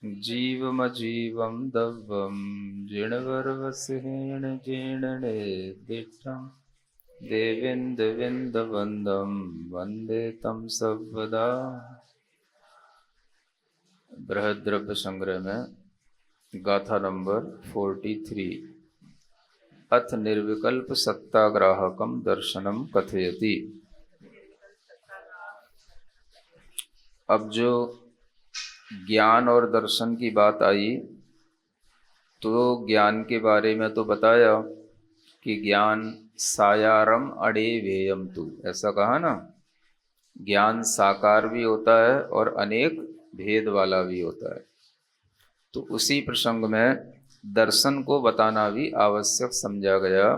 जीवमजीवं दव्वं जिणवर्वस्येण जीर्णने दिष्टं देवेन्दुविन्दवन्दं वन्दे तं सर्वदा। बृहद्रव्य संग्रह में गाथा नंबर 43। अथ निर्विकल्प सत्ताग्राहकम दर्शनम कथयति। अब जो ज्ञान और दर्शन की बात आई तो ज्ञान के बारे में तो बताया कि ज्ञान सायारम अडे वेयम तु, ऐसा कहा ना। ज्ञान साकार भी होता है और अनेक भेद वाला भी होता है। तो उसी प्रसंग में दर्शन को बताना भी आवश्यक समझा गया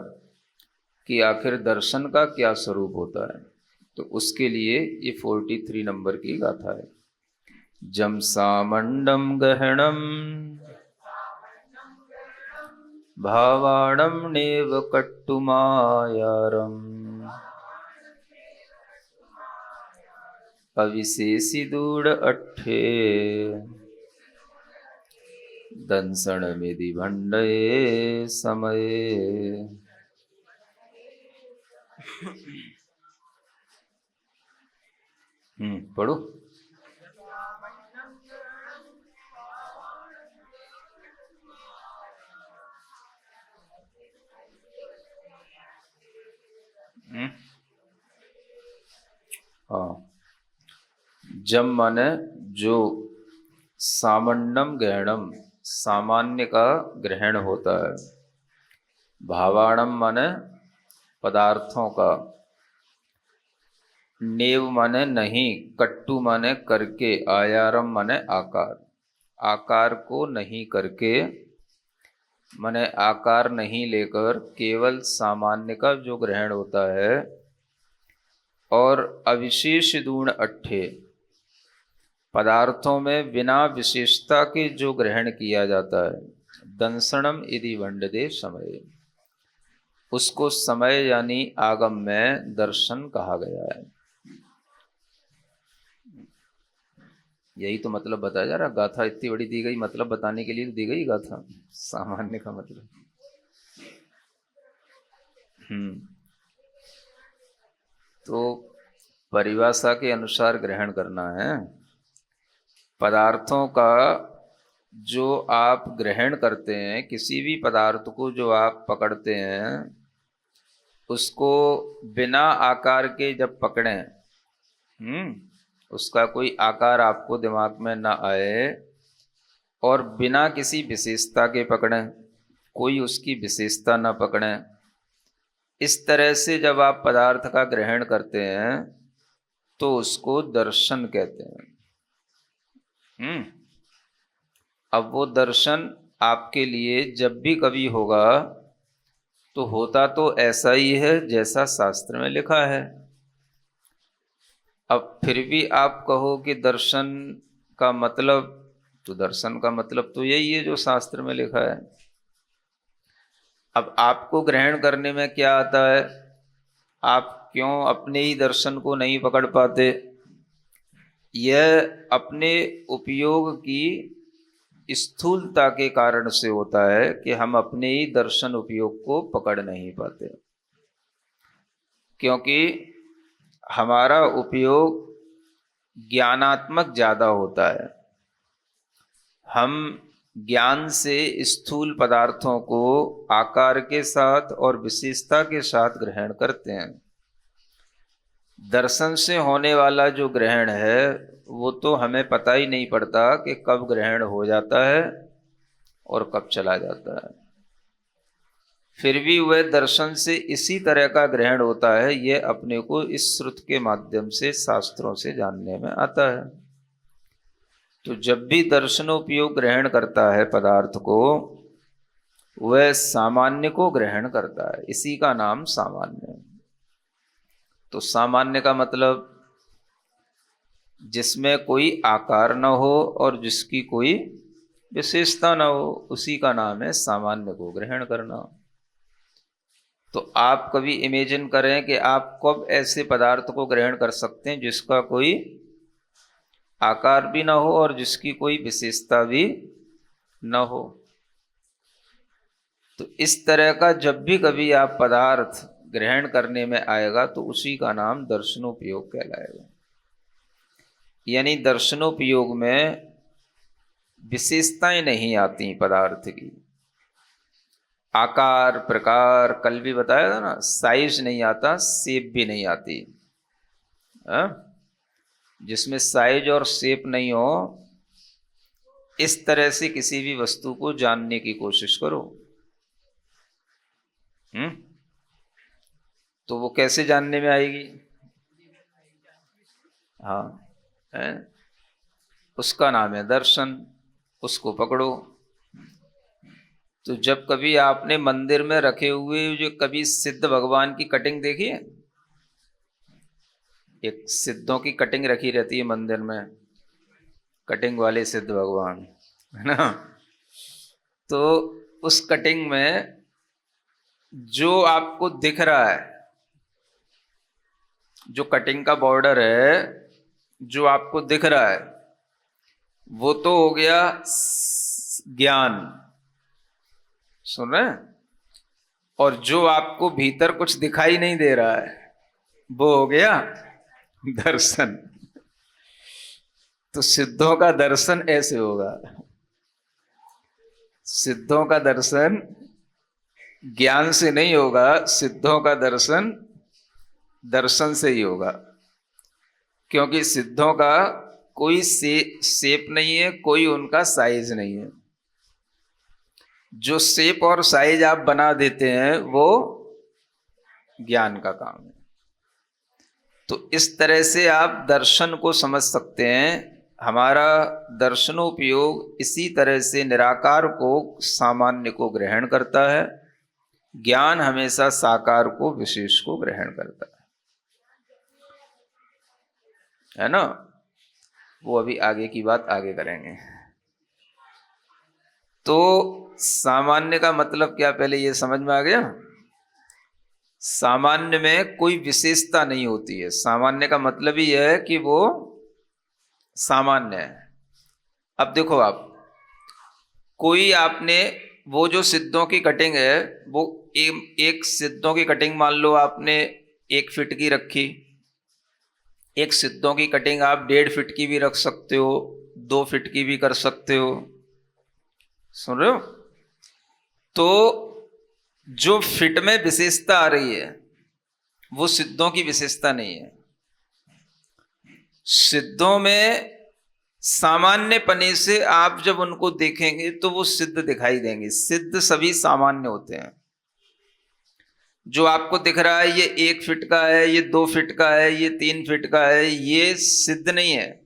कि आखिर दर्शन का क्या स्वरूप होता है। तो उसके लिए ये 43 नंबर की गाथा है। जम सामंडम गहणम भावाणम नेव कट्टुमायारम अविशेषी दूढ़ अट्ठे दंसण मिधि भंडये समये। पढ़ो। हाँ, जम माने जो, सामंडम गहणम सामान्य का ग्रहण होता है, भावाणम माने पदार्थों का, नेव माने नहीं, कट्टू माने करके, आयारम माने आकार, आकार को नहीं करके माने आकार नहीं लेकर केवल सामान्य का जो ग्रहण होता है, और अविशेष दूण अट्ठे पदार्थों में बिना विशेषता के जो ग्रहण किया जाता है, दंसणम इति वंडदे समय, उसको समय यानी आगम में दर्शन कहा गया है। यही तो मतलब बताया जा रहा। गाथा इतनी बड़ी दी गई, मतलब बताने के लिए तो दी गई गाथा, सामान्य का मतलब। तो परिभाषा के अनुसार ग्रहण करना है। पदार्थों का जो आप ग्रहण करते हैं, किसी भी पदार्थ को जो आप पकड़ते हैं, उसको बिना आकार के जब पकड़ें, उसका कोई आकार आपको दिमाग में ना आए, और बिना किसी विशेषता के पकड़ें, कोई उसकी विशेषता ना पकड़ें, इस तरह से जब आप पदार्थ का ग्रहण करते हैं तो उसको दर्शन कहते हैं। अब वो दर्शन आपके लिए जब भी कभी होगा तो होता तो ऐसा ही है जैसा शास्त्र में लिखा है। अब फिर भी आप कहो कि दर्शन का मतलब, तो दर्शन का मतलब तो यही है जो शास्त्र में लिखा है। अब आपको ग्रहण करने में क्या आता है? आप क्यों अपने ही दर्शन को नहीं पकड़ पाते? यह अपने उपयोग की स्थूलता के कारण से होता है कि हम अपने ही दर्शन उपयोग को पकड़ नहीं पाते, क्योंकि हमारा उपयोग ज्ञानात्मक ज्यादा होता है। हम ज्ञान से स्थूल पदार्थों को आकार के साथ और विशेषता के साथ ग्रहण करते हैं। दर्शन से होने वाला जो ग्रहण है वो तो हमें पता ही नहीं पड़ता कि कब ग्रहण हो जाता है और कब चला जाता है। फिर भी वह दर्शन से इसी तरह का ग्रहण होता है, यह अपने को इस श्रुत के माध्यम से, शास्त्रों से जानने में आता है। तो जब भी दर्शनोपयोग ग्रहण करता है पदार्थ को, वह सामान्य को ग्रहण करता है, इसी का नाम सामान्य है। तो सामान्य का मतलब जिसमें कोई आकार न हो और जिसकी कोई विशेषता न हो, उसी का नाम है सामान्य को ग्रहण करना। तो आप कभी इमेजिन करें कि आप कब ऐसे पदार्थ को ग्रहण कर सकते हैं जिसका कोई आकार भी ना हो और जिसकी कोई विशेषता भी न हो। तो इस तरह का जब भी कभी आप पदार्थ ग्रहण करने में आएगा तो उसी का नाम दर्शनोपयोग कहलाएगा। यानी दर्शनोपयोग में विशेषताएं नहीं आती पदार्थ की, आकार प्रकार, कल भी बताया था ना, साइज नहीं आता, शेप भी नहीं आती। जिसमें साइज और शेप नहीं हो, इस तरह से किसी भी वस्तु को जानने की कोशिश करो। तो वो कैसे जानने में आएगी? हाँ, है? उसका नाम है दर्शन, उसको पकड़ो। तो जब कभी आपने मंदिर में रखे हुए जो कभी सिद्ध भगवान की कटिंग देखी है, एक सिद्धों की कटिंग रखी रहती है मंदिर में, कटिंग वाले सिद्ध भगवान, है ना। तो उस कटिंग में जो आपको दिख रहा है, जो कटिंग का बॉर्डर है, जो आपको दिख रहा है, वो तो हो गया ज्ञान, सुन रहे हैं? और जो आपको भीतर कुछ दिखाई नहीं दे रहा है, वो हो गया दर्शन। तो सिद्धों का दर्शन ऐसे होगा, सिद्धों का दर्शन ज्ञान से नहीं होगा, सिद्धों का दर्शन दर्शन से ही होगा। क्योंकि सिद्धों का कोई शेप नहीं है, कोई उनका साइज नहीं है। जो शेप और साइज आप बना देते हैं वो ज्ञान का काम है। तो इस तरह से आप दर्शन को समझ सकते हैं। हमारा दर्शनोपयोग इसी तरह से निराकार को सामान्य को ग्रहण करता है, ज्ञान हमेशा साकार को विशेष को ग्रहण करता है ना। वो अभी आगे की बात आगे करेंगे। तो सामान्य का मतलब क्या, पहले ये समझ में आ गया? सामान्य में कोई विशेषता नहीं होती है। सामान्य का मतलब ही है कि वो सामान्य है। अब देखो, आप कोई आपने वो जो सिद्धों की कटिंग है, वो एक सिद्धों की कटिंग मान लो आपने 1 फीट की रखी, एक सिद्धों की कटिंग आप 1.5 फीट की भी रख सकते हो, 2 फीट की भी कर सकते हो, सुन रहे हो? तो जो फिट में विशेषता आ रही है वो सिद्धों की विशेषता नहीं है। सिद्धों में सामान्य पने से आप जब उनको देखेंगे तो वो सिद्ध दिखाई देंगे। सिद्ध सभी सामान्य होते हैं। जो आपको दिख रहा है ये 1 फीट का है, ये 2 फीट का है, ये 3 फीट का है, ये सिद्ध नहीं है।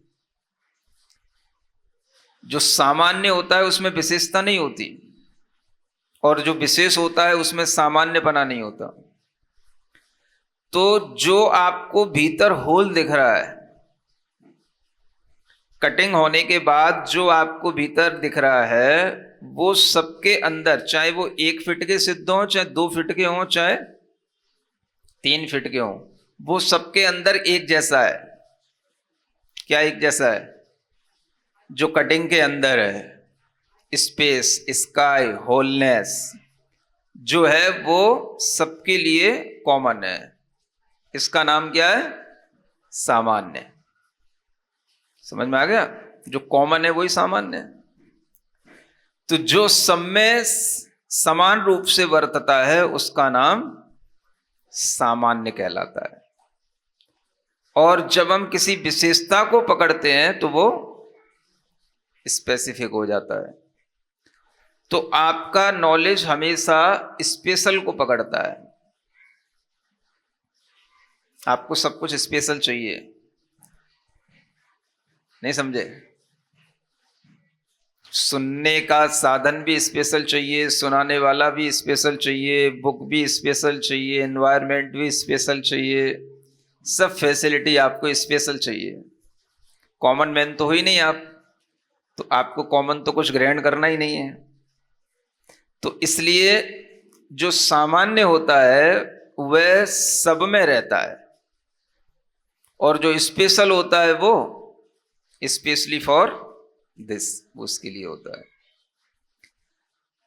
जो सामान्य होता है उसमें विशेषता नहीं होती, और जो विशेष होता है उसमें सामान्यपना नहीं होता। तो जो आपको भीतर होल दिख रहा है, कटिंग होने के बाद जो आपको भीतर दिख रहा है, वो सबके अंदर, चाहे वो 1 फीट के सिद्ध हों, चाहे 2 फीट के हों, चाहे 3 फीट के हों, वो सबके अंदर एक जैसा है। क्या एक जैसा है? जो कटिंग के अंदर है, स्पेस, स्काई, होलनेस जो है वो सबके लिए कॉमन है। इसका नाम क्या है? सामान्य। समझ में आ गया? जो कॉमन है वही सामान्य है। तो जो सब में समान रूप से वर्तता है उसका नाम सामान्य कहलाता है। और जब हम किसी विशेषता को पकड़ते हैं तो वो स्पेसिफिक हो जाता है। तो आपका नॉलेज हमेशा स्पेशल को पकड़ता है। आपको सब कुछ स्पेशल चाहिए, नहीं समझे? सुनने का साधन भी स्पेशल चाहिए, सुनाने वाला भी स्पेशल चाहिए, बुक भी स्पेशल चाहिए, एनवायरनमेंट भी स्पेशल चाहिए, सब फैसिलिटी आपको स्पेशल चाहिए। कॉमन मैन तो हो ही नहीं आप, तो आपको कॉमन तो कुछ ग्रहण करना ही नहीं है। तो इसलिए जो सामान्य होता है वह सब में रहता है, और जो स्पेशल होता है वो स्पेशली फॉर दिस, उसके लिए होता है।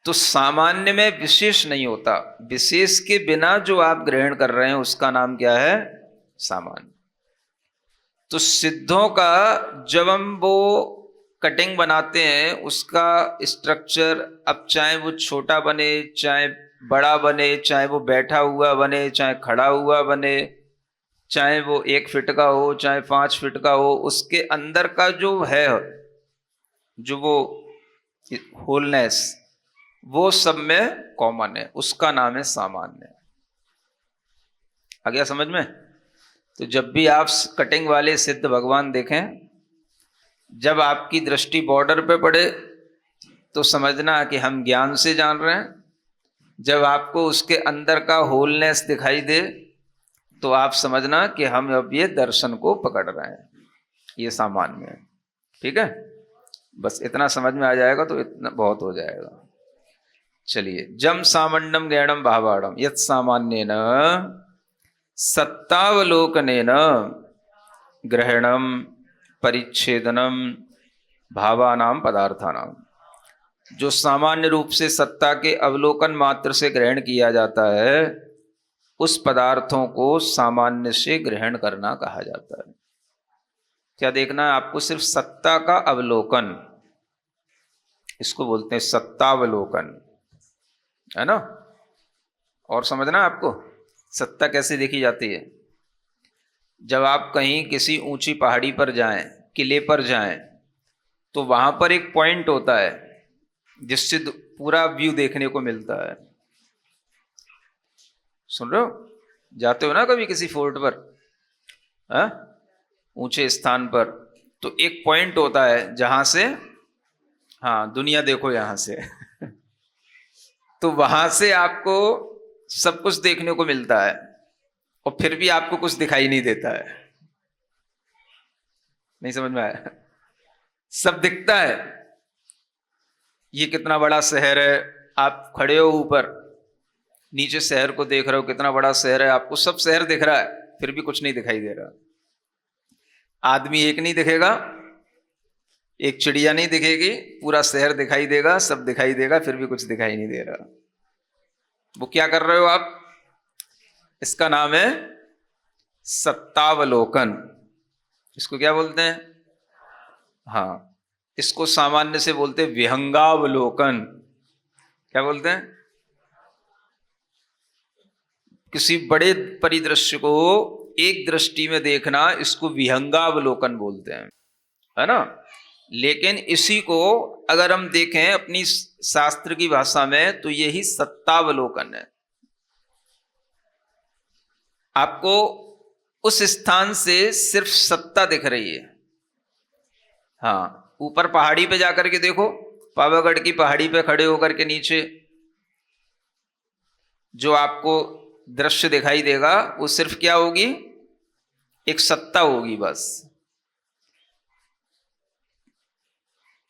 तो सामान्य में विशेष नहीं होता, विशेष के बिना जो आप ग्रहण कर रहे हैं उसका नाम क्या है? सामान्य। तो सिद्धों का जब हम वो कटिंग बनाते हैं उसका स्ट्रक्चर, अब चाहे वो छोटा बने चाहे बड़ा बने, चाहे वो बैठा हुआ बने चाहे खड़ा हुआ बने, चाहे वो 1 फीट का हो चाहे 5 फीट का हो, उसके अंदर का जो है, जो वो होलनेस, वो सब में कॉमन है, उसका नाम है सामान्य। आ गया समझ में? तो जब भी आप कटिंग वाले सिद्ध भगवान देखें, जब आपकी दृष्टि बॉर्डर पे पड़े तो समझना कि हम ज्ञान से जान रहे हैं, जब आपको उसके अंदर का होलनेस दिखाई दे तो आप समझना कि हम अब ये दर्शन को पकड़ रहे हैं, ये सामान्य है। ठीक है, बस इतना समझ में आ जाएगा तो इतना बहुत हो जाएगा। चलिए, जम सामंडम ज्ञानम भावाड़म यत् सामान्येन सत्तावलोकनेन ग्रहणम परिच्छेदनम भावानाम पदार्थानाम। जो सामान्य रूप से सत्ता के अवलोकन मात्र से ग्रहण किया जाता है, उस पदार्थों को सामान्य से ग्रहण करना कहा जाता है। क्या देखना है आपको? सिर्फ सत्ता का अवलोकन, इसको बोलते हैं सत्तावलोकन, है ना? और समझना आपको सत्ता कैसे देखी जाती है। जब आप कहीं किसी ऊंची पहाड़ी पर जाएं, किले पर जाएं, तो वहां पर एक पॉइंट होता है जिससे पूरा व्यू देखने को मिलता है। सुन रहे हो? जाते हो ना कभी किसी फोर्ट पर, ऊंचे स्थान पर, तो एक पॉइंट होता है जहां से, हाँ, दुनिया देखो यहां से तो वहां से आपको सब कुछ देखने को मिलता है और फिर भी आपको कुछ दिखाई नहीं देता है। नहीं समझ में आया? सब दिखता है, ये कितना बड़ा शहर है, आप खड़े हो ऊपर, नीचे शहर को देख रहे हो, कितना बड़ा शहर है, आपको सब शहर दिख रहा है, फिर भी कुछ नहीं दिखाई दे रहा। आदमी एक नहीं दिखेगा, एक चिड़िया नहीं दिखेगी, पूरा शहर दिखाई देगा, सब दिखाई देगा, फिर भी कुछ दिखाई नहीं दे रहा। वो क्या कर रहे हो आप? इसका नाम है सत्तावलोकन। इसको क्या बोलते हैं? हाँ, इसको सामान्य से बोलते हैं विहंगावलोकन। क्या बोलते हैं? किसी बड़े परिदृश्य को एक दृष्टि में देखना, इसको विहंगावलोकन बोलते हैं, है ना? लेकिन इसी को अगर हम देखें अपनी शास्त्र की भाषा में तो यही सत्तावलोकन है। आपको उस स्थान से सिर्फ सत्ता दिख रही है। हाँ, ऊपर पहाड़ी पे जाकर के देखो, पावागढ़ की पहाड़ी पे खड़े होकर के नीचे जो आपको दृश्य दिखाई देगा वो सिर्फ क्या होगी? एक सत्ता होगी बस।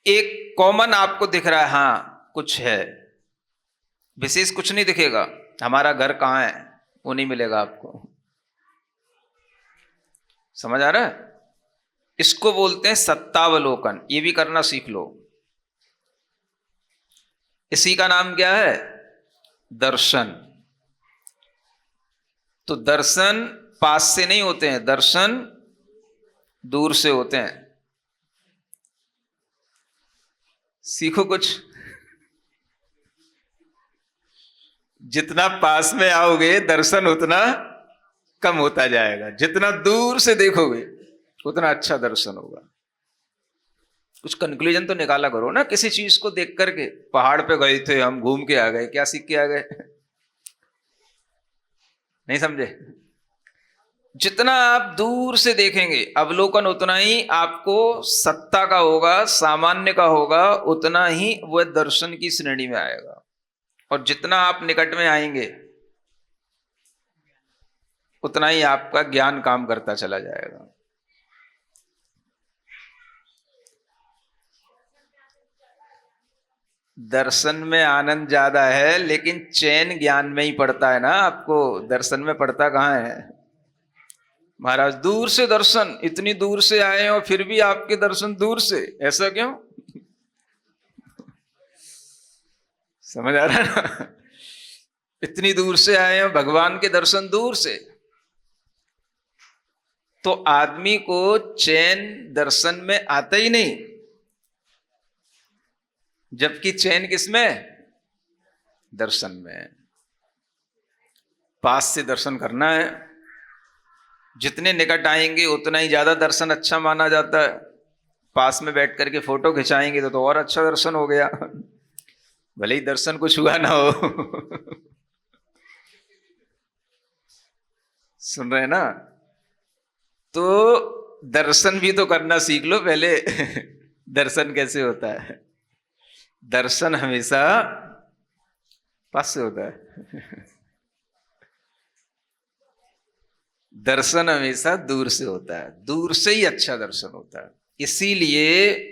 एक कॉमन आपको दिख रहा है, हाँ कुछ है, विशेष कुछ नहीं दिखेगा। हमारा घर कहाँ है वो नहीं मिलेगा आपको। समझ आ रहा है? इसको बोलते हैं सत्तावलोकन। ये भी करना सीख लो। इसी का नाम क्या है? दर्शन। तो दर्शन पास से नहीं होते हैं, दर्शन दूर से होते हैं। सीखो कुछ। जितना पास में आओगे दर्शन उतना कम होता जाएगा, जितना दूर से देखोगे उतना अच्छा दर्शन होगा। कुछ कंक्लूजन तो निकाला करो ना किसी चीज को देख करके। पहाड़ पे गए थे हम, घूम के आ गए, क्या सीख के आ गए? नहीं समझे? जितना आप दूर से देखेंगे अवलोकन, उतना ही आपको सत्ता का होगा, सामान्य का होगा, उतना ही वह दर्शन की श्रेणी में आएगा। और जितना आप निकट में आएंगे उतना ही आपका ज्ञान काम करता चला जाएगा। दर्शन में आनंद ज्यादा है, लेकिन चैन ज्ञान में ही पड़ता है ना आपको, दर्शन में पड़ता कहाँ है? महाराज दूर से दर्शन, इतनी दूर से आए और फिर भी आपके दर्शन दूर से, ऐसा क्यों? समझ आ रहा है ना? इतनी दूर से आए हैं भगवान के दर्शन दूर से। तो आदमी को चैन दर्शन में आता ही नहीं, जबकि चैन किसमें? दर्शन में। पास से दर्शन करना है, जितने निकट आएंगे उतना ही ज्यादा दर्शन अच्छा माना जाता है। पास में बैठ करके फोटो खिंचाएंगे तो और अच्छा दर्शन हो गया, भले ही दर्शन कुछ हुआ ना हो। सुन रहे हैं ना? तो दर्शन भी तो करना सीख लो पहले। दर्शन कैसे होता है? दर्शन हमेशा पास से होता है। दर्शन हमेशा दूर से होता है, दूर से ही अच्छा दर्शन होता है। इसीलिए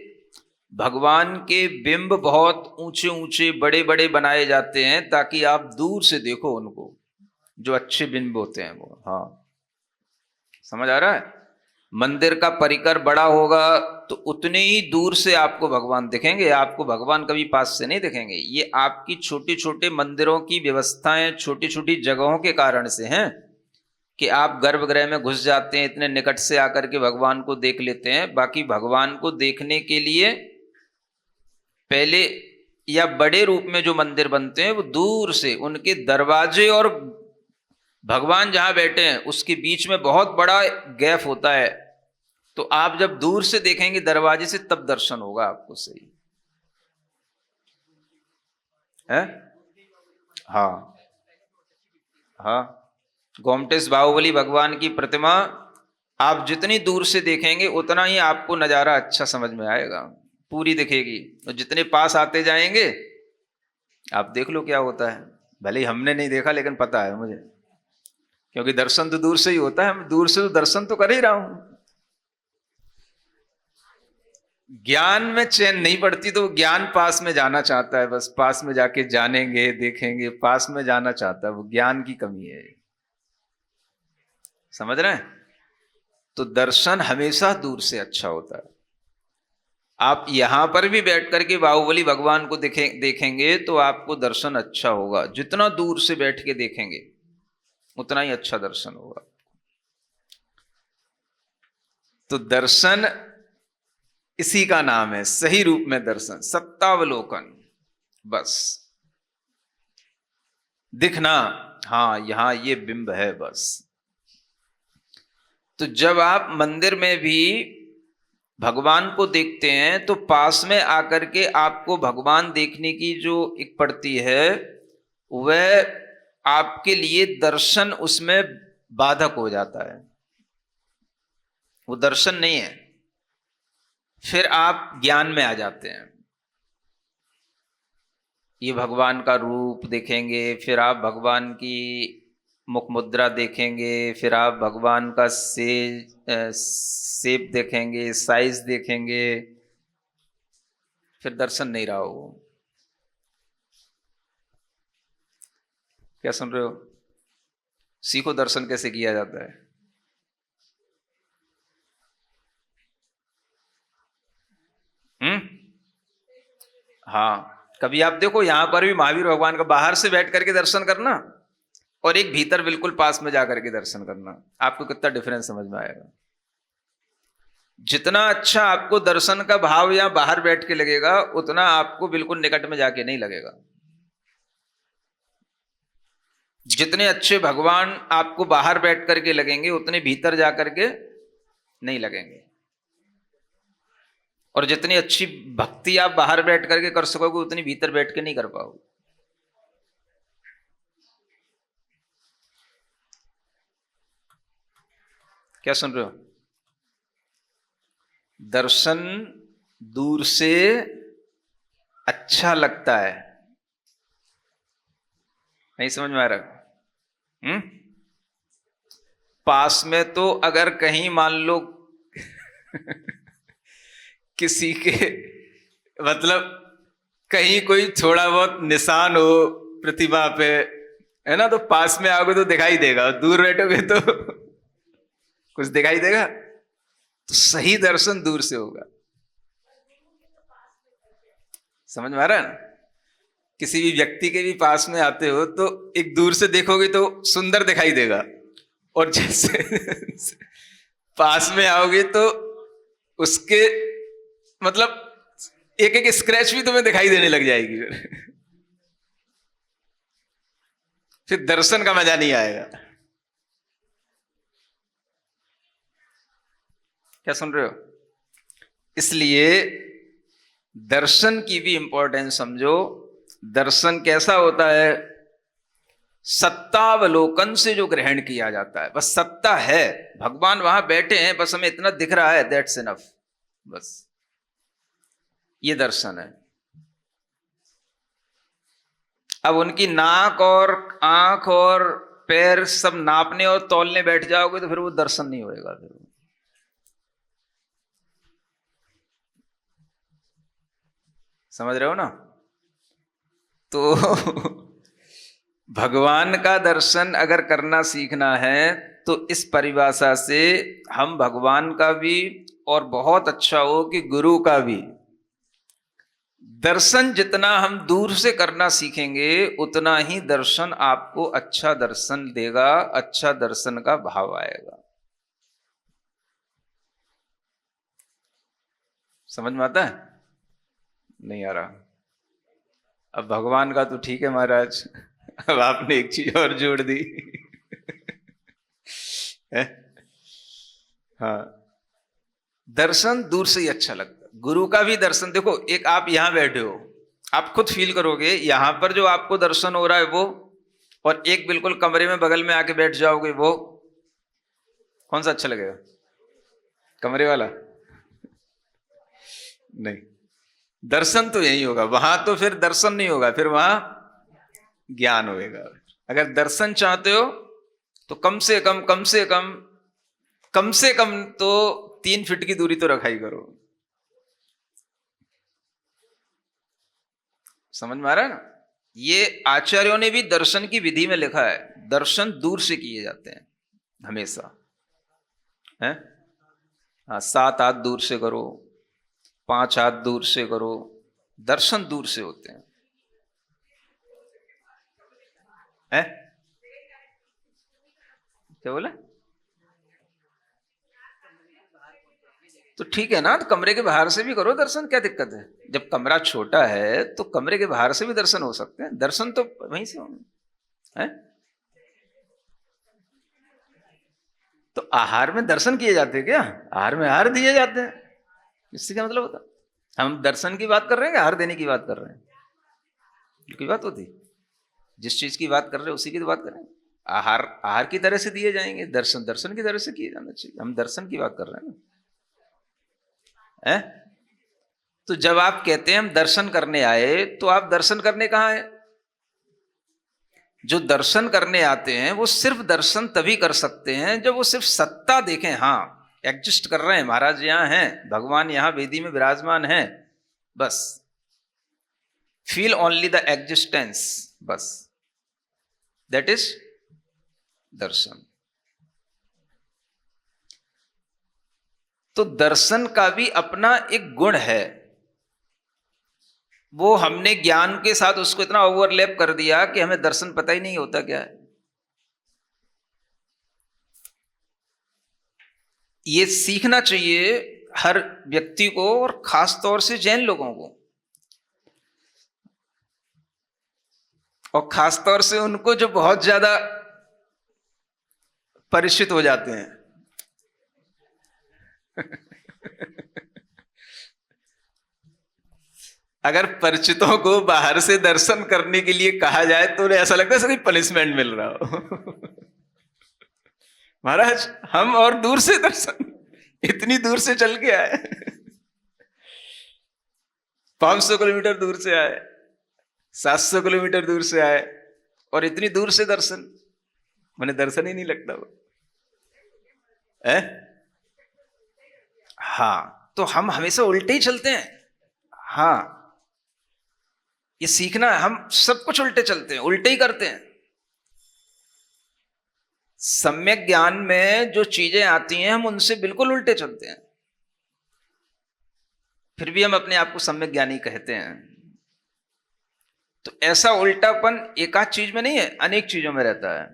भगवान के बिंब बहुत ऊंचे ऊंचे बड़े बड़े बनाए जाते हैं, ताकि आप दूर से देखो उनको, जो अच्छे बिंब होते हैं वो। हाँ, समझ आ रहा है? मंदिर का परिकर बड़ा होगा तो उतने ही दूर से आपको भगवान दिखेंगे, आपको भगवान कभी पास से नहीं दिखेंगे। ये आपकी छोटे छोटे मंदिरों की व्यवस्थाएं छोटी छोटी जगहों के कारण से हैं कि आप गर्भगृह में घुस जाते हैं, इतने निकट से आकर के भगवान को देख लेते हैं। बाकी भगवान को देखने के लिए पहले या बड़े रूप में जो मंदिर बनते हैं वो दूर से, उनके दरवाजे और भगवान जहां बैठे हैं उसके बीच में बहुत बड़ा गैप होता है। तो आप जब दूर से देखेंगे दरवाजे से, तब दर्शन होगा आपको सही है। हाँ हाँ, गोमटेश बाहुबली भगवान की प्रतिमा आप जितनी दूर से देखेंगे उतना ही आपको नजारा अच्छा समझ में आएगा, पूरी दिखेगी। और जितने पास आते जाएंगे आप देख लो क्या होता है। भले ही हमने नहीं देखा लेकिन पता है मुझे, क्योंकि दर्शन तो दूर से ही होता है। मैं दूर से तो दर्शन तो कर ही रहा हूं। ज्ञान में चैन नहीं पड़ती तो ज्ञान पास में जाना चाहता है, बस पास में जाके जानेंगे देखेंगे, पास में जाना चाहता है। वो ज्ञान की कमी है, समझ रहे हैं? तो दर्शन हमेशा दूर से अच्छा होता है। आप यहां पर भी बैठ करके बाहुबली भगवान को देखेंगे तो आपको दर्शन अच्छा होगा। जितना दूर से बैठ के देखेंगे उतना ही अच्छा दर्शन होगा। तो दर्शन इसी का नाम है, सही रूप में दर्शन, सत्तावलोकन। बस दिखना, हाँ यहां ये बिंब है बस। तो जब आप मंदिर में भी भगवान को देखते हैं तो पास में आकर के आपको भगवान देखने की जो एक पड़ती है, वह आपके लिए दर्शन उसमें बाधक हो जाता है, वो दर्शन नहीं है। फिर आप ज्ञान में आ जाते हैं। ये भगवान का रूप देखेंगे, फिर आप भगवान की मुख मुद्रा देखेंगे, फिर आप भगवान का शेप देखेंगे, साइज देखेंगे, फिर दर्शन नहीं रहा हो। क्या सुन रहे हो? सीखो दर्शन कैसे किया जाता है। हाँ, कभी आप देखो यहां पर भी महावीर भगवान का बाहर से बैठ करके दर्शन करना और एक भीतर बिल्कुल पास में जाकर के दर्शन करना, आपको कितना डिफरेंस समझ में आएगा। जितना अच्छा आपको दर्शन का भाव यहां बाहर बैठ के लगेगा, उतना आपको बिल्कुल निकट में जाके नहीं लगेगा। जितने अच्छे भगवान आपको बाहर बैठ करके लगेंगे उतने भीतर जाकर के नहीं लगेंगे। और जितनी अच्छी भक्ति आप बाहर बैठ करके कर सकोगे उतनी भीतर बैठ के नहीं कर पाओगे। क्या सुन रहे हो? दर्शन दूर से अच्छा लगता है, नहीं समझ में आ रहा? पास में तो अगर कहीं मान लो किसी के मतलब कहीं कोई थोड़ा बहुत निशान हो प्रतिमा पे, है ना, तो पास में आओगे तो दिखाई देगा, दूर बैठोगे तो कुछ दिखाई देगा? तो सही दर्शन दूर से होगा। समझ में आ रहा है ना? किसी भी व्यक्ति के भी पास में आते हो तो एक दूर से देखोगे तो सुंदर दिखाई देगा, और जैसे पास में आओगे तो उसके मतलब एक एक स्क्रैच भी तुम्हें दिखाई देने लग जाएगी। फिर दर्शन का मजा नहीं आएगा। क्या सुन रहे हो? इसलिए दर्शन की भी इंपॉर्टेंस समझो। दर्शन कैसा होता है? सत्तावलोकन से जो ग्रहण किया जाता है। बस सत्ता है, भगवान वहां बैठे हैं, बस हमें इतना दिख रहा है, दैट्स इनफ। बस ये दर्शन है। अब उनकी नाक और आंख और पैर सब नापने और तौलने बैठ जाओगे तो फिर वो दर्शन नहीं होएगा। फिर समझ रहे हो ना? तो भगवान का दर्शन अगर करना सीखना है तो इस परिभाषा से हम भगवान का भी, और बहुत अच्छा हो कि गुरु का भी दर्शन जितना हम दूर से करना सीखेंगे उतना ही दर्शन आपको अच्छा दर्शन देगा, अच्छा दर्शन का भाव आएगा। समझ में आता है? नहीं आ रहा? अब भगवान का तो ठीक है महाराज, अब आपने एक चीज और जोड़ दी। हाँ, दर्शन दूर से ही अच्छा लगता है। गुरु का भी दर्शन देखो, एक आप यहां बैठे हो, आप खुद फील करोगे यहां पर जो आपको दर्शन हो रहा है वो, और एक बिल्कुल कमरे में बगल में आके बैठ जाओगे, वो कौन सा अच्छा लगेगा? कमरे वाला? नहीं, दर्शन तो यही होगा। वहां तो फिर दर्शन नहीं होगा, फिर वहां ज्ञान होएगा। अगर दर्शन चाहते हो तो कम से कम तो 3 फीट की दूरी तो रखा ही करो। समझ में आ रहा है ना? ये आचार्यों ने भी दर्शन की विधि में लिखा है, दर्शन दूर से किए जाते हैं हमेशा, है? हाँ, 7 हाथ दूर से करो, 5 हाथ दूर से करो, दर्शन दूर से होते हैं। है? क्या बोला? तो ठीक है ना, तो कमरे के बाहर से भी करो दर्शन, क्या दिक्कत है? जब कमरा छोटा है तो कमरे के बाहर से भी दर्शन हो सकते हैं। दर्शन तो वहीं से होंगे, है? तो आहार में दर्शन किए जाते हैं क्या? आहार में आहार दिए जाते हैं, इससे क्या मतलब होता? हम दर्शन की बात कर रहे हैं कि आहार देने की बात कर रहे हैं? की बात होती, जिस चीज की बात कर रहे हैं उसी की तो बात करें। आहार आहार की तरह से दिए जाएंगे, दर्शन दर्शन की तरह से किए जाना चाहिए। हम दर्शन की बात कर रहे हैं ना, है? तो जब आप कहते हैं हम दर्शन करने आए, तो आप दर्शन करने कहाँ आए? जो दर्शन करने आते हैं वो सिर्फ दर्शन तभी कर सकते हैं जब वो सिर्फ सत्ता देखें। हाँ, एग्जिस्ट कर रहे हैं, महाराज यहां हैं, भगवान यहां वेदी में विराजमान हैं, बस फील ओनली द एग्जिस्टेंस, बस दैट इज दर्शन। तो दर्शन का भी अपना एक गुण है, वो हमने ज्ञान के साथ उसको इतना ओवरलैप कर दिया कि हमें दर्शन पता ही नहीं होता क्या है। ये सीखना चाहिए हर व्यक्ति को, और खास तौर से जैन लोगों को, और खास तौर से उनको जो बहुत ज्यादा परिचित हो जाते हैं। अगर परिचितों को बाहर से दर्शन करने के लिए कहा जाए तो उन्हें ऐसा लगता है सभी पनिशमेंट मिल रहा हो। महाराज हम और दूर से दर्शन, इतनी दूर से चल के आए, 500 किलोमीटर दूर से आए, 700 किलोमीटर दूर से आए, और इतनी दूर से दर्शन, मैंने दर्शन ही नहीं लगता वो, है? हाँ, तो हम हमेशा उल्टे ही चलते हैं। हाँ, ये सीखना है, हम सब कुछ उल्टे चलते हैं, उल्टे ही करते हैं। सम्यक ज्ञान में जो चीजें आती हैं हम उनसे बिल्कुल उल्टे चलते हैं, फिर भी हम अपने आप को सम्यक ज्ञानी कहते हैं। तो ऐसा उल्टापन एकाध चीज में नहीं है, अनेक चीजों में रहता है।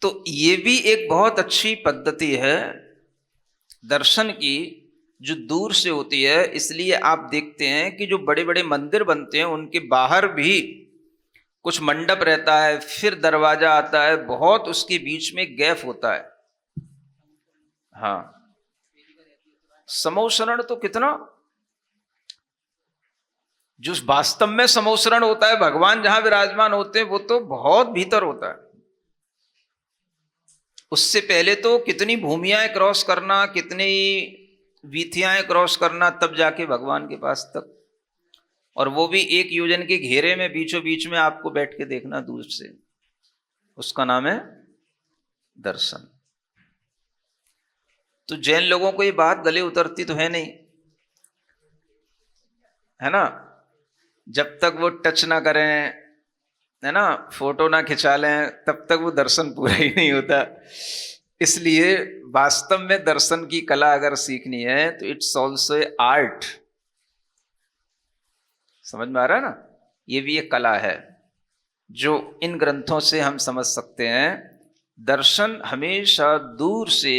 तो ये भी एक बहुत अच्छी पद्धति है दर्शन की, जो दूर से होती है। इसलिए आप देखते हैं कि जो बड़े बड़े मंदिर बनते हैं उनके बाहर भी कुछ मंडप रहता है, फिर दरवाजा आता है, बहुत उसके बीच में गैप होता है। हाँ, समोसरण तो कितना, जो वास्तव में समोसरण होता है, भगवान जहां विराजमान होते हैं, वो तो बहुत भीतर होता है। उससे पहले तो कितनी भूमियाएं क्रॉस करना, कितनी वीथियाएं क्रॉस करना, तब जाके भगवान के पास तक। और वो भी एक योजन के घेरे में बीचों बीच में आपको बैठ के देखना दूर से, उसका नाम है दर्शन। तो जैन लोगों को ये बात गले उतरती तो है नहीं, है ना। जब तक वो टच ना करें, है ना, फोटो ना खिंचा लें, तब तक वो दर्शन पूरा ही नहीं होता। इसलिए वास्तव में दर्शन की कला अगर सीखनी है तो इट्स ऑल्सो ए आर्ट। समझ में आ रहा है ना, ये भी एक कला है जो इन ग्रंथों से हम समझ सकते हैं। दर्शन हमेशा दूर से,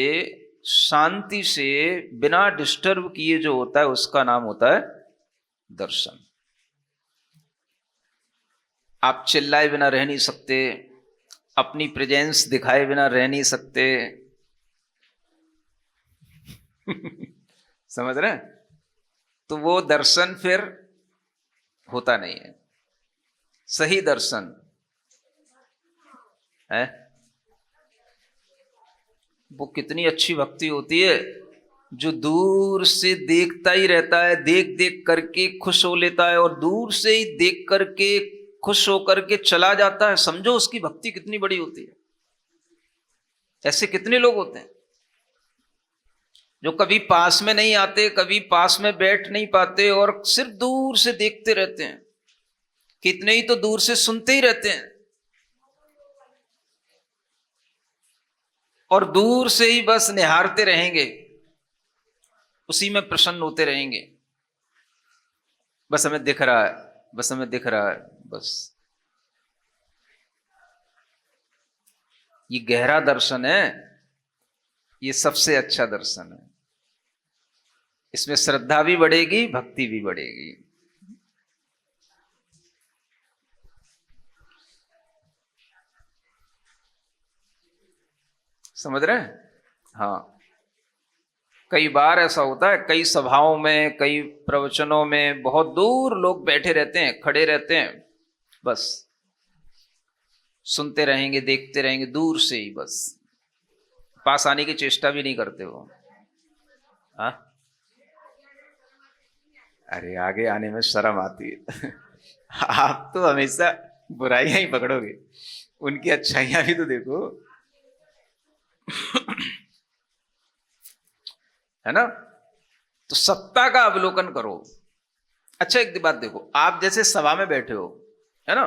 शांति से, बिना डिस्टर्ब किए जो होता है उसका नाम होता है दर्शन। आप चिल्लाए बिना रह नहीं सकते, अपनी प्रेजेंस दिखाए बिना रह नहीं सकते। समझ रहे हैं? तो वो दर्शन फिर होता नहीं है, सही दर्शन है। वो कितनी अच्छी भक्ति होती है, जो दूर से देखता ही रहता है, देख देख करके खुश हो लेता है, और दूर से ही देख करके खुश होकर के चला जाता है। समझो उसकी भक्ति कितनी बड़ी होती है। ऐसे कितने लोग होते हैं जो कभी पास में नहीं आते, कभी पास में बैठ नहीं पाते, और सिर्फ दूर से देखते रहते हैं। कितने ही तो दूर से सुनते ही रहते हैं, और दूर से ही बस निहारते रहेंगे, उसी में प्रसन्न होते रहेंगे। बस हमें दिख रहा है, बस हमें दिख रहा है, बस। ये गहरा दर्शन है, ये सबसे अच्छा दर्शन है। इसमें श्रद्धा भी बढ़ेगी, भक्ति भी बढ़ेगी। समझ रहे हैं? हाँ, कई बार ऐसा होता है, कई सभाओं में, कई प्रवचनों में बहुत दूर लोग बैठे रहते हैं, खड़े रहते हैं, बस सुनते रहेंगे, देखते रहेंगे दूर से ही, बस पास आने की चेष्टा भी नहीं करते वो। हाँ, अरे आगे आने में शर्म आती है। आप तो हमेशा बुराइयां ही पकड़ोगे, उनकी अच्छाइयां भी तो देखो। है ना। तो सत्ता का अवलोकन करो। अच्छा, एक बात देखो, आप जैसे सभा में बैठे हो, है ना,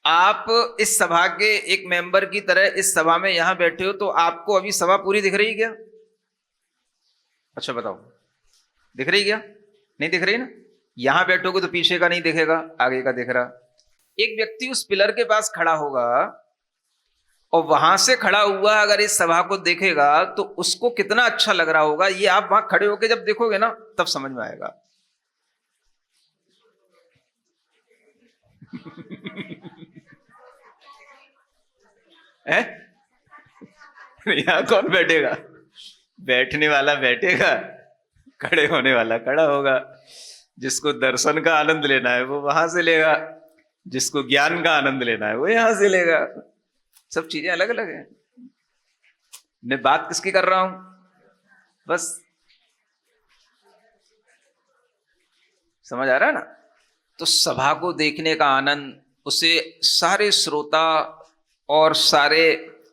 आप इस सभा के एक मेंबर की तरह इस सभा में यहां बैठे हो, तो आपको अभी सभा पूरी दिख रही है क्या? अच्छा बताओ, दिख रही क्या? नहीं दिख रही ना। यहां बैठोगे तो पीछे का नहीं दिखेगा, आगे का दिख रहा। एक व्यक्ति उस पिलर के पास खड़ा होगा और वहां से खड़ा हुआ अगर इस सभा को देखेगा तो उसको कितना अच्छा लग रहा होगा, ये आप वहां खड़े होकर जब देखोगे ना तब समझ में आएगा। है? यहां कौन बैठेगा? बैठने वाला बैठेगा, खड़े होने वाला खड़ा होगा। जिसको दर्शन का आनंद लेना है वो वहां से लेगा, जिसको ज्ञान का आनंद लेना है वो यहां से लेगा। सब चीजें अलग अलग हैं। मैं बात किसकी कर रहा हूं? बस समझ आ रहा है ना। तो सभा को देखने का आनंद, उसे सारे श्रोता और सारे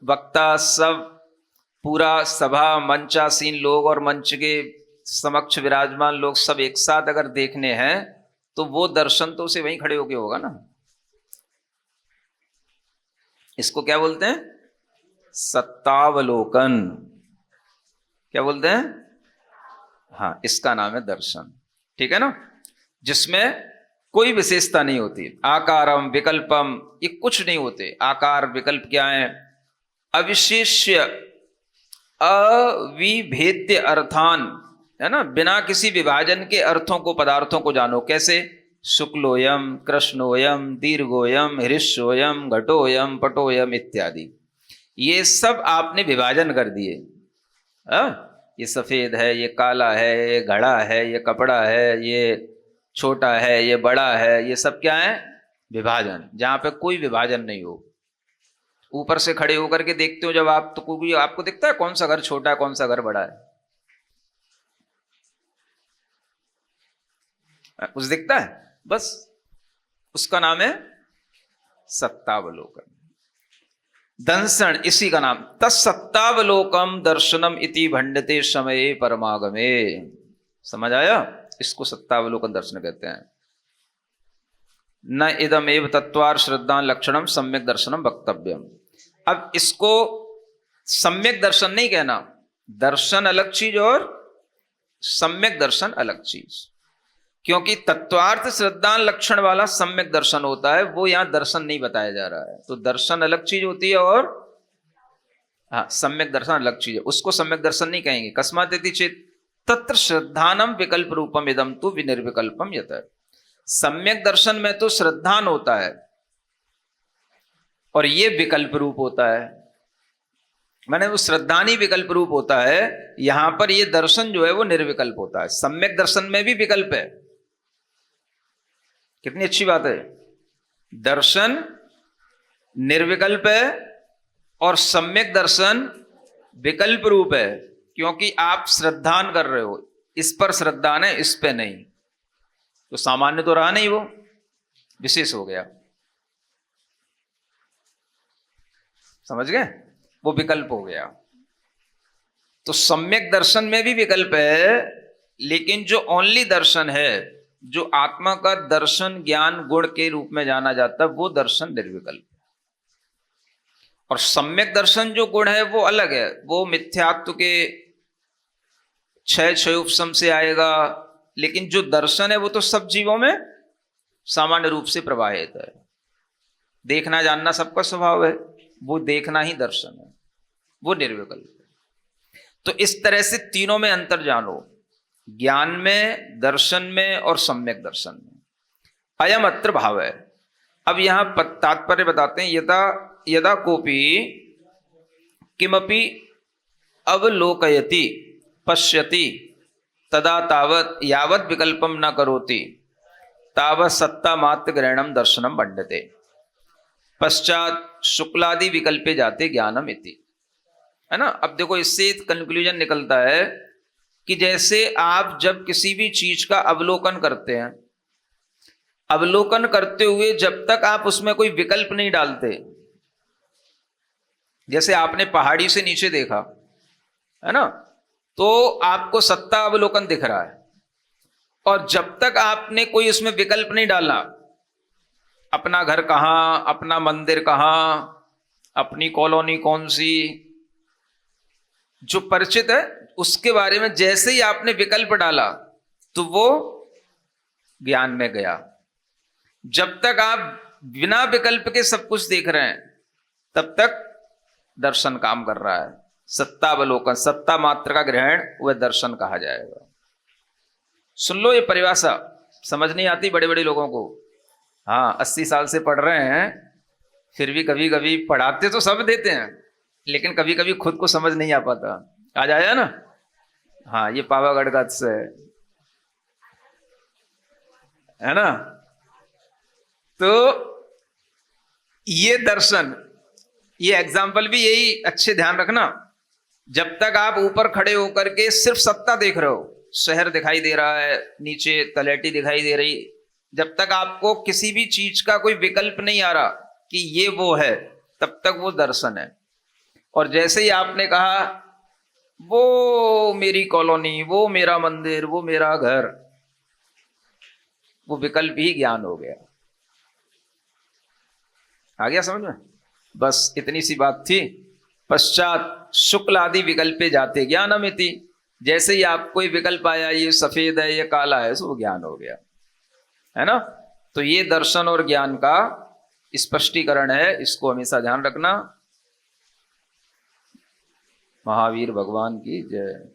वक्ता, सब पूरा सभा, मंचासीन लोग और मंच के समक्ष विराजमान लोग सब एक साथ अगर देखने हैं तो वो दर्शन तो उसे वहीं खड़े होके होगा ना। इसको क्या बोलते हैं? सत्तावलोकन। क्या बोलते हैं? हाँ, इसका नाम है दर्शन। ठीक है ना? जिसमें कोई विशेषता नहीं होती, आकारम विकल्पम, ये कुछ नहीं होते। आकार विकल्प क्या है? अविशेष्य अविभेद्य अर्थान, है ना, बिना किसी विभाजन के अर्थों को, पदार्थों को जानो। कैसे? शुक्लोयम, कृष्णोयम, दीर्घोयम, हृष्योयम, घटोयम, पटोयम इत्यादि। ये सब आपने विभाजन कर दिए। ये सफेद है, ये काला है, ये घड़ा है, ये कपड़ा है, ये छोटा है, ये बड़ा है, ये सब क्या है? विभाजन। जहां पे कोई विभाजन नहीं हो। ऊपर से खड़े होकर के देखते हो जब आप, तो कोई आपको दिखता है कौन सा घर छोटा है, कौन सा घर बड़ा है? कुछ दिखता है? बस उसका नाम है सत्तावलोकन। दंसन इसी का नाम। तत्सत्तावलोकम दर्शनम इति भंडते समये परमागमे। समझ आया? इसको सत्तावलोकन दर्शन कहते हैं। न इदमेव तत्वार श्रद्धा लक्षणम सम्यक दर्शनम वक्तव्यम। अब इसको सम्यक दर्शन नहीं कहना। दर्शन अलग चीज और सम्यक दर्शन अलग चीज। क्योंकि तत्वार्थ श्रद्धा लक्षण वाला सम्यक दर्शन होता है, वो यहां दर्शन नहीं बताया जा रहा है। तो दर्शन अलग चीज होती है और हाँ, सम्यक दर्शन अलग चीज है। उसको सम्यक दर्शन नहीं कहेंगे। कस्मात् इति चेत् तत्र श्रद्धानम विकल्प रूपम इदम तु विनिर्विकल्पम यत। सम्यक दर्शन में तो श्रद्धान होता है और ये विकल्प रूप होता है। माने वो श्रद्धानी विकल्प रूप होता है, यहां पर ये दर्शन जो है वो निर्विकल्प होता है। सम्यक दर्शन में भी विकल्प है। कितनी अच्छी बात है। दर्शन निर्विकल्प है और सम्यक दर्शन विकल्प रूप है। क्योंकि आप श्रद्धान कर रहे हो, इस पर श्रद्धान है, इस पे नहीं। तो सामान्य तो रहा नहीं, वो विशेष हो गया। समझ गए? वो विकल्प हो गया। तो सम्यक दर्शन में भी विकल्प है, लेकिन जो ओनली दर्शन है, जो आत्मा का दर्शन ज्ञान गुण के रूप में जाना जाता है, वो दर्शन निर्विकल्प। और सम्यक दर्शन जो गुण है वो अलग है। वो मिथ्यात्व के क्षय उपशम से आएगा। लेकिन जो दर्शन है वो तो सब जीवों में सामान्य रूप से प्रवाहित है। देखना जानना सबका स्वभाव है, वो देखना ही दर्शन है, वो निर्विकल्प है। तो इस तरह से तीनों में अंतर जानो, ज्ञान में, दर्शन में और सम्यक दर्शन में। अयम अत्र भाव है। अब यहां तात्पर्य बताते हैं। यदा यदा कोपी किमपि अवलोकयति पश्यति तदा तावत यावत विकल्पम न करोति तावत सत्ता मात्र ग्रहणम दर्शनम बंधते पश्चात शुक्लादि विकल्पे जाते ज्ञानम इति। है ना? अब देखो, इससे कंक्लूजन निकलता है कि जैसे आप जब किसी भी चीज का अवलोकन करते हैं, अवलोकन करते हुए जब तक आप उसमें कोई विकल्प नहीं डालते, जैसे आपने पहाड़ी से नीचे देखा, है ना, तो आपको सत्ता अवलोकन दिख रहा है। और जब तक आपने कोई उसमें विकल्प नहीं डाला, अपना घर कहां, अपना मंदिर कहां, अपनी कॉलोनी कौन सी, जो परिचित है उसके बारे में जैसे ही आपने विकल्प डाला तो वो ज्ञान में गया। जब तक आप बिना विकल्प के सब कुछ देख रहे हैं, तब तक दर्शन काम कर रहा है। सत्तावलोकन, सत्ता मात्र का ग्रहण, वह दर्शन कहा जाएगा। सुन लो, ये परिभाषा समझ नहीं आती बड़े बड़े लोगों को। हाँ, 80 साल से पढ़ रहे हैं, फिर भी कभी कभी पढ़ाते तो सब देते हैं, लेकिन कभी कभी खुद को समझ नहीं आ पाता। आज आया ना? हाँ, ये पावागढ़ का से है ना। तो ये दर्शन, ये एग्जाम्पल भी यही अच्छे ध्यान रखना। जब तक आप ऊपर खड़े होकर के सिर्फ सत्ता देख रहे हो, शहर दिखाई दे रहा है, नीचे तलेटी दिखाई दे रही, जब तक आपको किसी भी चीज का कोई विकल्प नहीं आ रहा कि ये वो है, तब तक वो दर्शन है। और जैसे ही आपने कहा वो मेरी कॉलोनी, वो मेरा मंदिर, वो मेरा घर, वो विकल्प ही ज्ञान हो गया। आ गया समझ में? बस इतनी सी बात थी। पश्चात शुक्ल आदि विकल्पे जाते ज्ञानमिति, जैसे ही आप कोई विकल्प आया, ये सफेद है ये काला है, सो ज्ञान हो गया, है ना। तो ये दर्शन और ज्ञान का स्पष्टीकरण है, इसको हमेशा ध्यान रखना। महावीर भगवान की जय।